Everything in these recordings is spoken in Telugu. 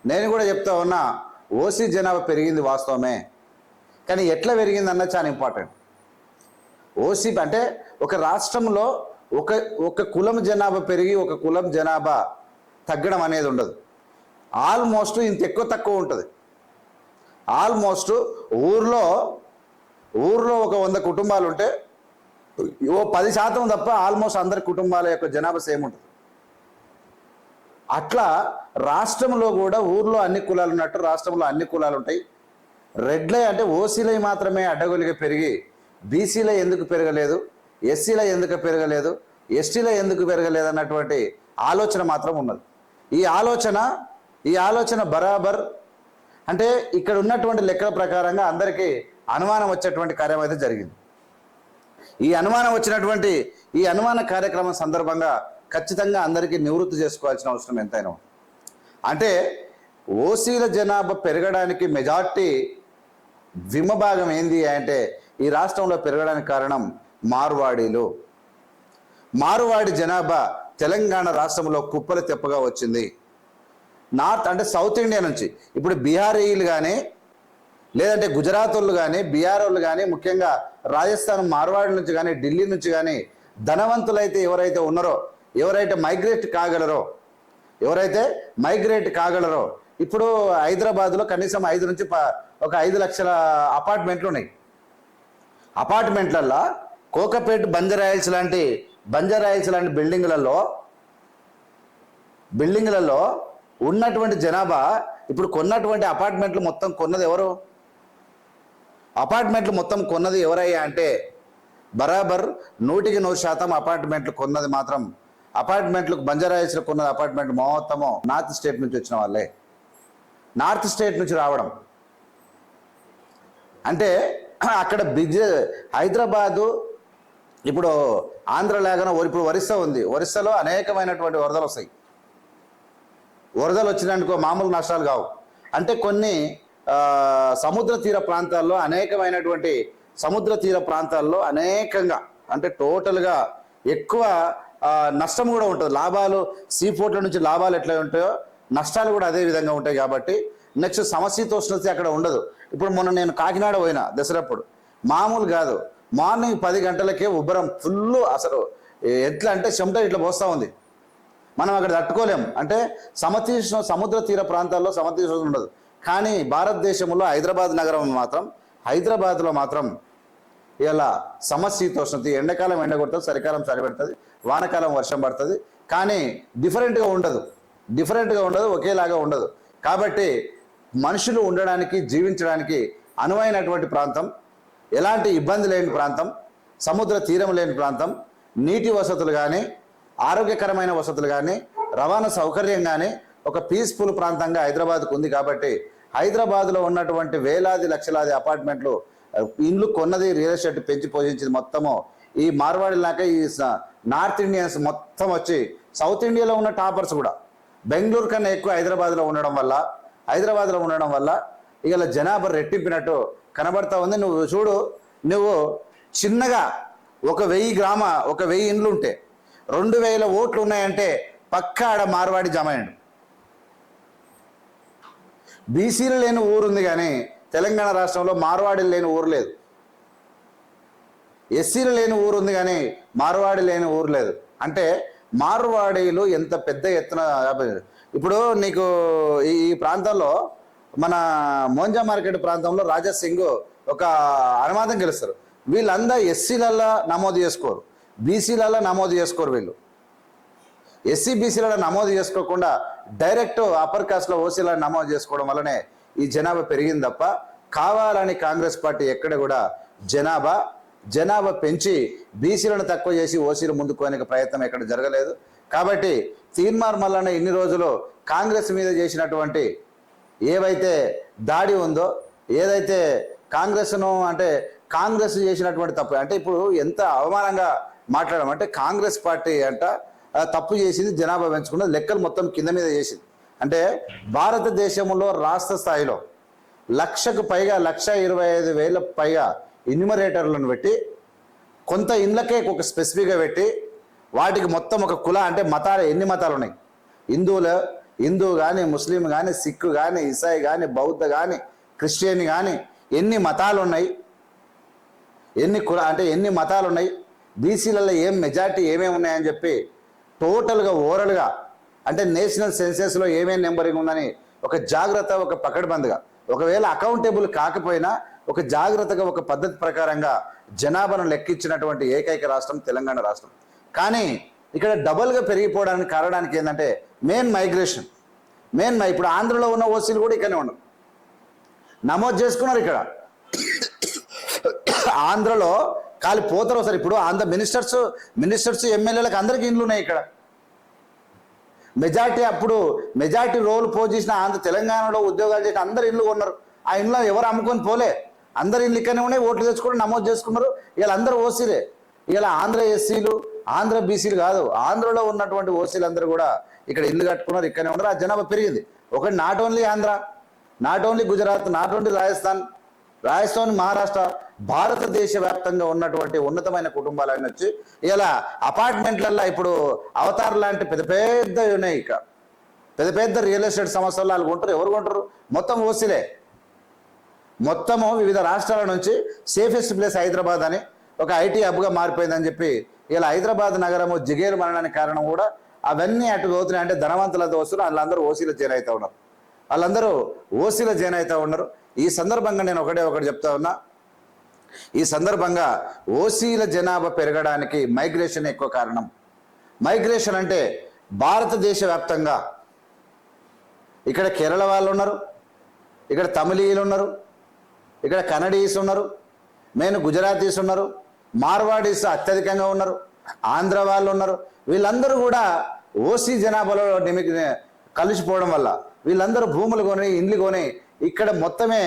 నేను కూడా చెప్తా ఉన్నా, ఓసీ జనాభా పెరిగింది వాస్తవమే, కానీ ఎట్లా పెరిగింది అన్నది చాలా ఇంపార్టెంట్. ఓసీ అంటే ఒక రాష్ట్రంలో ఒక ఒక కులం జనాభా పెరిగి ఒక కులం జనాభా తగ్గడం అనేది ఉండదు. ఆల్మోస్ట్ ఇంత ఎక్కువ తక్కువ ఉంటుంది. ఆల్మోస్ట్ ఊర్లో ఒక 100 కుటుంబాలు ఉంటే ఓ 10% తప్ప ఆల్మోస్ట్ అందరి కుటుంబాల యొక్క జనాభా సేమ్ ఉంటుంది. అట్లా రాష్ట్రంలో కూడా ఊర్లో అన్ని కులాలు ఉన్నట్టు రాష్ట్రంలో అన్ని కులాలు ఉంటాయి. రెడ్లే అంటే ఓసీలై మాత్రమే అడ్డగోలుగా పెరిగి బీసీలో ఎందుకు పెరగలేదు, ఎస్సీలో ఎందుకు పెరగలేదు, ఎస్టీలో ఎందుకు పెరగలేదు అన్నటువంటి ఆలోచన మాత్రం ఉన్నది. ఈ ఆలోచన బరాబర్ అంటే ఇక్కడ ఉన్నటువంటి లెక్కల ప్రకారంగా అందరికీ అనుమానం వచ్చేటువంటి కార్యం అయితే జరిగింది. ఈ అనుమాన కార్యక్రమం సందర్భంగా ఖచ్చితంగా అందరికీ నివృత్తి చేసుకోవాల్సిన అవసరం ఎంతైనా. అంటే ఓసీల జనాభా పెరగడానికి మెజార్టీ విమభాగం ఏంది అంటే ఈ రాష్ట్రంలో పెరగడానికి కారణం మారువాడి జనాభా తెలంగాణ రాష్ట్రంలో కుప్పలు తెప్పగా వచ్చింది. నార్త్ అంటే సౌత్ ఇండియా నుంచి ఇప్పుడు బీహారీలు కానీ లేదంటే గుజరాత్ వాళ్ళు కానీ బీహార్ వాళ్ళు కానీ ముఖ్యంగా రాజస్థాన్ మార్వాడి నుంచి కానీ ఢిల్లీ నుంచి కానీ ధనవంతులైతే ఎవరైతే ఉన్నారో, ఎవరైతే మైగ్రేట్ కాగలరో ఇప్పుడు హైదరాబాద్లో కనీసం 5 నుంచి ఒక 5 లక్షల అపార్ట్మెంట్లు ఉన్నాయి. అపార్ట్మెంట్లల్లో కోకపేట్ బంజారాయిల్స్ లాంటి బిల్డింగ్లలో ఉన్నటువంటి జనాభా ఇప్పుడు కొన్నటువంటి అపార్ట్మెంట్లు మొత్తం కొన్నది ఎవరు? అపార్ట్మెంట్లు మొత్తం కొన్నది ఎవరయ్యా అంటే బరాబర్ 100% అపార్ట్మెంట్లు కొన్నది మాత్రం అపార్ట్మెంట్లకు బంజారాయిల్స్లో కొన్నది అపార్ట్మెంట్లు మొత్తము నార్త్ స్టేట్ నుంచి వచ్చిన వాళ్ళే. నార్త్ స్టేట్ నుంచి రావడం అంటే అక్కడ హైదరాబాదు ఇప్పుడు ఆంధ్రలాగానే ఇప్పుడు ఒరిస్సా ఉంది. ఒరిస్సాలో అనేకమైనటువంటి వరదలు వస్తాయి. వరదలు వచ్చినందుకు మామూలు నష్టాలు కావు. అంటే కొన్ని సముద్ర తీర ప్రాంతాల్లో అనేకంగా అంటే టోటల్గా ఎక్కువ నష్టం కూడా ఉంటుంది. లాభాలు సీపోర్ట్ల నుంచి లాభాలు ఎట్లా ఉంటాయో నష్టాలు కూడా అదే విధంగా ఉంటాయి. కాబట్టి నెక్స్ట్ సమశీతోష్ణత అక్కడ ఉండదు. ఇప్పుడు మొన్న నేను కాకినాడ పోయినా దసరాప్పుడు, మామూలు కాదు, మార్నింగ్ 10 గంటలకే ఉబ్బరం ఫుల్, అసలు ఎట్లా అంటే చెమట ఇట్లా పోస్తూ ఉంది. మనం అక్కడ తట్టుకోలేం. అంటే సముద్ర తీర ప్రాంతాల్లో సమశీతోష్ణం ఉండదు. కానీ భారతదేశంలో హైదరాబాద్లో మాత్రం ఇలా సమశీతోష్ణత, ఎండాకాలం ఎండ కొడుతుంది, చలికాలం చలి పెడుతుంది, వానకాలం వర్షం పడుతుంది. కానీ డిఫరెంట్గా ఉండదు, ఒకేలాగా ఉండదు. కాబట్టి మనుషులు ఉండడానికి జీవించడానికి అనువైనటువంటి ప్రాంతం, ఎలాంటి ఇబ్బంది లేని ప్రాంతం, సముద్ర తీరం లేని ప్రాంతం, నీటి వసతులు కానీ ఆరోగ్యకరమైన వసతులు కానీ రవాణా సౌకర్యం కానీ ఒక పీస్ఫుల్ ప్రాంతంగా హైదరాబాద్కు ఉంది. కాబట్టి హైదరాబాద్లో ఉన్నటువంటి వేలాది లక్షలాది అపార్ట్మెంట్లు ఇండ్లు కొన్నది రియల్ ఎస్టేట్ పెంచి పోషించింది మొత్తము ఈ మార్వాడిలాక ఈ నార్త్ ఇండియన్స్ మొత్తం వచ్చి సౌత్ ఇండియాలో ఉన్న టాపర్స్ కూడా బెంగళూరు కన్నా ఎక్కువ హైదరాబాద్లో ఉండడం వల్ల ఇవాళ జనాభా రెట్టింపినట్టు కనబడతా ఉంది. నువ్వు చూడు, నువ్వు చిన్నగా ఒక 1000 ఇండ్లు ఉంటే 2000 ఓట్లు ఉన్నాయంటే పక్కా ఆడ మార్వాడి జమైండు. బీసీలు లేని ఊరుంది కానీ తెలంగాణ రాష్ట్రంలో మార్వాడీలు లేని ఊరు లేదు. ఎస్సీలు లేని ఊరు ఉంది కానీ మార్వాడి లేని ఊరు లేదు. అంటే మార్వాడీలు ఎంత పెద్ద ఎత్తున. ఇప్పుడు నీకు ఈ ప్రాంతంలో మన మోంజా మార్కెట్ ప్రాంతంలో రాజా సింగ్ ఒక అనుమానం గెలుస్తారు. వీళ్ళందరూ ఎస్సీలలో నమోదు చేసుకోరు, బీసీలలో నమోదు చేసుకోరు. వీళ్ళు ఎస్సీ బీసీలలో నమోదు చేసుకోకుండా డైరెక్ట్ అప్పర్ కాస్ట్లో ఓసీలను నమోదు చేసుకోవడం వల్లనే ఈ జనాభా పెరిగింది తప్ప కావాలని కాంగ్రెస్ పార్టీ ఎక్కడ కూడా జనాభా పెంచి బీసీలను తక్కువ చేసి ఓసీలు ముందుకోనికి ప్రయత్నం ఎక్కడ జరగలేదు. కాబట్టి తీన్మార్ మల్లన్న ఇన్ని రోజులు కాంగ్రెస్ మీద చేసినటువంటి ఏవైతే దాడి ఉందో, ఏదైతే కాంగ్రెస్ చేసినటువంటి తప్పు అంటే ఇప్పుడు ఎంత అవమానంగా మాట్లాడడం అంటే కాంగ్రెస్ పార్టీ తప్పు చేసింది, జనాభా పెంచుకున్నది, లెక్కలు మొత్తం కింద మీద చేసింది. అంటే భారతదేశంలో రాష్ట్ర స్థాయిలో 1,00,000కు పైగా 1,25,000 పైగా ఇన్యూమరేటర్లను పెట్టి కొంత ఇండ్లకే ఒక స్పెసిఫిక్గా పెట్టి వాటికి మొత్తం ఒక కుల అంటే మతాలు ఎన్ని మతాలు ఉన్నాయి, హిందువులు హిందూ కానీ, ముస్లిం కానీ, సిక్కు కానీ, ఇసాయి కానీ, బౌద్ధ కానీ, క్రిస్టియన్ కానీ, ఎన్ని మతాలు ఉన్నాయి, ఎన్ని మతాలు ఉన్నాయి, బీసీలలో ఏం మెజార్టీ ఏమేమి ఉన్నాయని చెప్పి టోటల్గా ఓవరాల్గా అంటే నేషనల్ సెన్సెస్లో ఏమేమి నెంబరింగ్ ఉందని ఒక జాగ్రత్త, ఒక పకడ్బందీగా, ఒకవేళ అకౌంటబుల్ కాకపోయినా ఒక జాగ్రత్తగా ఒక పద్ధతి ప్రకారంగా జనాభాను లెక్కించినటువంటి ఏకైక రాష్ట్రం తెలంగాణ రాష్ట్రం. కానీ ఇక్కడ డబల్గా పెరిగిపోవడానికి కారణానికి ఏంటంటే మెయిన్ మైగ్రేషన్. ఇప్పుడు ఆంధ్రలో ఉన్న ఓసీలు కూడా ఇక్కడనే ఉన్నారు, నమోదు చేసుకున్నారు. ఇక్కడ ఆంధ్రలో పోతారు సార్. ఇప్పుడు ఆంధ్ర మినిస్టర్స్ ఎమ్మెల్యేలకు అందరికీ ఇండ్లు ఉన్నాయి. ఇక్కడ మెజార్టీ రోల్ పోజిషన్ ఆంధ్ర తెలంగాణలో ఉద్యోగాలు చేసిన అందరు ఇల్లు కొన్నారు. ఆ ఇంట్లో ఎవరు అమ్ముకొని పోలే, అందరు ఇల్లు ఇక్కడనే ఉన్నాయి, ఓట్లు తెచ్చుకొని నమోదు చేసుకున్నారు. ఇలా అందరూ ఓసీలే. ఇలా ఆంధ్ర ఎస్సీలు, ఆంధ్ర బీసీలు కాదు, ఆంధ్రలో ఉన్నటువంటి ఓసీలు అందరూ కూడా ఇక్కడ ఇల్లు కట్టుకున్నారు, ఇక్కడనే ఉన్నారు. ఆ జనాభా పెరిగింది. ఒకటి not only Andhra, not only Gujarat, not only Rajasthan, Maharashtra, భారతదేశ వ్యాప్తంగా ఉన్నటువంటి ఉన్నతమైన కుటుంబాలన్నీ వచ్చి ఇలా అపార్ట్మెంట్లలో ఇప్పుడు అవతార్ లాంటి పెద్ద పెద్దవి ఉన్నాయి. ఇక పెద్ద రియల్ ఎస్టేట్ సంస్థలు వాళ్ళు కొంటారు. ఎవరు కొంటారు? మొత్తం ఓసీలే. మొత్తము వివిధ రాష్ట్రాల నుంచి సేఫెస్ట్ ప్లేస్ హైదరాబాద్ అని ఒక ఐటీ హబ్గా మారిపోయిందని చెప్పి ఇలా హైదరాబాద్ నగరము జిగేలు మనడానికి కారణం కూడా అవన్నీ అటు పోతున్నాయి. అంటే ధనవంతులతో వస్తున్నారు, వాళ్ళందరూ ఓసీలో జాయిన్ అవుతూ ఉన్నారు. ఈ సందర్భంగా నేను ఒకటి చెప్తా ఉన్నా. ఈ సందర్భంగా ఓసీల జనాభా పెరగడానికి మైగ్రేషన్ ఎక్కువ కారణం. మైగ్రేషన్ అంటే భారతదేశ వ్యాప్తంగా ఇక్కడ కేరళ వాళ్ళు ఉన్నారు, ఇక్కడ తమిళీయులు ఉన్నారు, ఇక్కడ కన్నడీస్ ఉన్నారు, మెయిన్ గుజరాతీస్ ఉన్నారు, మార్వాడీస్ అత్యధికంగా ఉన్నారు, ఆంధ్ర వాళ్ళు ఉన్నారు. వీళ్ళందరూ కూడా ఓసీ జనాభాలో కలిసిపోవడం వల్ల వీళ్ళందరూ భూములు కొని, ఇండ్లు కొని ఇక్కడ మొత్తమే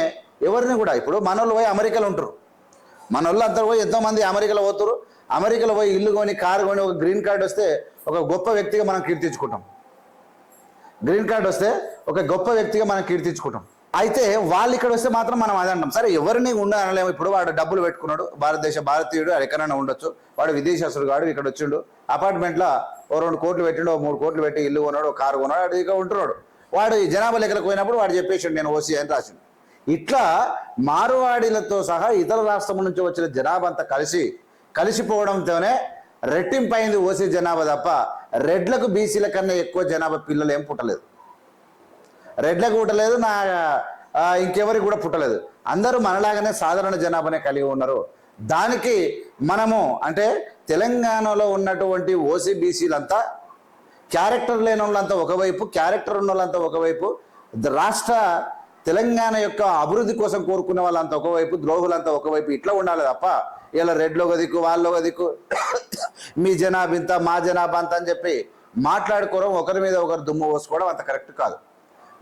ఎవరిని కూడా ఇప్పుడు మనోళ్ళు పోయి అమెరికాలో ఉంటారు. మనోళ్ళు అంతా పోయి ఎంతోమంది అమెరికాలో పోతారు. అమెరికాలో పోయి ఇల్లు కొని, కారు కొని, ఒక గ్రీన్ కార్డు వస్తే ఒక గొప్ప వ్యక్తిగా మనం కీర్తించుకుంటాం. అయితే వాళ్ళు ఇక్కడ వస్తే మాత్రం మనం అదే అంటాం. సరే ఎవరిని ఉండాలనేమో. ఇప్పుడు వాడు డబ్బులు పెట్టుకున్నాడు, భారతీయుడు, ఎక్కడైనా ఉండొచ్చు, వాడు విదేశస్తుడు కాడు, ఇక్కడ వచ్చిండు, అపార్ట్మెంట్లో ఓ 2 కోట్లు పెట్టిండు, 3 కోట్లు పెట్టి ఇల్లు కొన్నాడు, కారు కొన్నాడు, వాడు ఇక ఉంటున్నాడు. వాడు ఈ జనాభా లెక్కలకు పోయినప్పుడు వాడు చెప్పేసాడు నేను ఓసీ అని రాసిండు. ఇట్లా మార్వాడీలతో సహా ఇతర రాష్ట్రం నుంచి వచ్చిన జనాభా అంతా కలిసిపోవడంతోనే రెట్టింపైంది ఓసీ జనాభా తప్ప రెడ్లకు బీసీల కన్నా ఎక్కువ జనాభా పిల్లలు ఏం పుట్టలేదు. రెడ్లకు పుట్టలేదు, ఇంకెవరికి కూడా పుట్టలేదు. అందరూ మనలాగానే సాధారణ జనాభానే కలిగి ఉన్నారు. దానికి మనము అంటే తెలంగాణలో ఉన్నటువంటి ఓసీ బీసీలంతా క్యారెక్టర్ లేని వాళ్ళంతా ఒకవైపు, క్యారెక్టర్ ఉన్న వాళ్ళంతా ఒకవైపు, రాష్ట్ర తెలంగాణ యొక్క అభివృద్ధి కోసం కోరుకునే వాళ్ళంతా ఒకవైపు, ద్రోహులంతా ఒకవైపు, ఇట్లా ఉండాలి తప్ప ఇలా రెడ్లో ఒక దిక్కు, వాళ్ళు ఒక దిక్కు, మీ జనాభా ఇంత, మా జనాభా అంత అని చెప్పి మాట్లాడుకోవడం, ఒకరి మీద ఒకరు దుమ్ము పోసుకోవడం అంత కరెక్ట్ కాదు.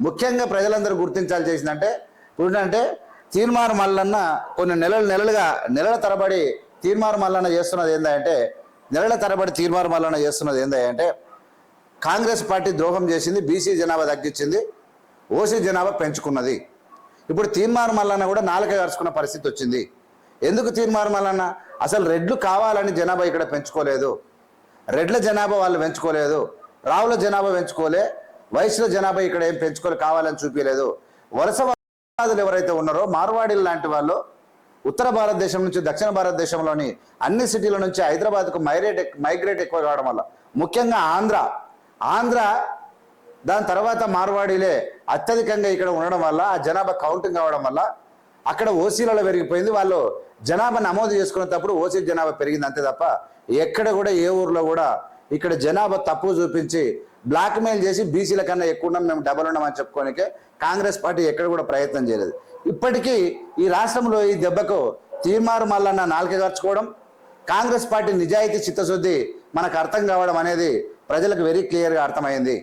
ముఖ్యంగా ప్రజలందరూ గుర్తించాలి చేసిందంటే ఇప్పుడంటే తీర్మార్ మల్లన్న కొన్ని నెలల తరబడి తీర్మార్ మల్లన్న చేస్తున్నది ఏందంటే కాంగ్రెస్ పార్టీ ద్రోహం చేసింది, బీసీ జనాభా తగ్గించింది, ఓసీ జనాభా పెంచుకున్నది. ఇప్పుడు తీర్మార్ మల్లన్న కూడా నాలుక గరుచుకున్న పరిస్థితి వచ్చింది. ఎందుకు తీర్మార్ మల్లన్న? అసలు రెడ్లు కావాలని జనాభా ఇక్కడ పెంచుకోలేదు, రెడ్ల జనాభా వాళ్ళు పెంచుకోలేదు, రావుల జనాభా పెంచుకోలే, వైశ్యుల జనాభా ఇక్కడ ఏం పెంచుకోలే, కావాలని చూపించలేదు. వలసవాదులు ఎవరైతే ఉన్నారో మార్వాడీలు లాంటి వాళ్ళు ఉత్తర భారతదేశం నుంచి దక్షిణ భారతదేశంలోని అన్ని సిటీల నుంచి హైదరాబాద్కు మైగ్రేట్ ఎక్కువ కావడం వల్ల, ముఖ్యంగా ఆంధ్ర దాని తర్వాత మార్వాడీలే అత్యధికంగా ఇక్కడ ఉండడం వల్ల, ఆ జనాభా కౌంటింగ్ కావడం వల్ల అక్కడ ఓసీలలో పెరిగిపోయింది. వాళ్ళు జనాభా నమోదు చేసుకునేటప్పుడు ఓసీ జనాభా పెరిగింది అంతే తప్ప ఎక్కడ కూడా ఏ ఊర్లో కూడా ఇక్కడ జనాభా తప్పు చూపించి బ్లాక్మెయిల్ చేసి బీసీల కన్నా ఎక్కువ ఉన్నాం, మేము డబల్ ఉన్నామని చెప్పుకోనికే కాంగ్రెస్ పార్టీ ఎక్కడ కూడా ప్రయత్నం చేయలేదు. ఇప్పటికీ ఈ రాష్ట్రంలో ఈ దెబ్బకు తీర్మారు మల్లన్న నాలుక గర్చుకోవడం, కాంగ్రెస్ పార్టీ నిజాయితీ చిత్తశుద్ధి మనకు అర్థం కావడం అనేది ప్రజలకు వెరీ క్లియర్గా అర్థమైంది.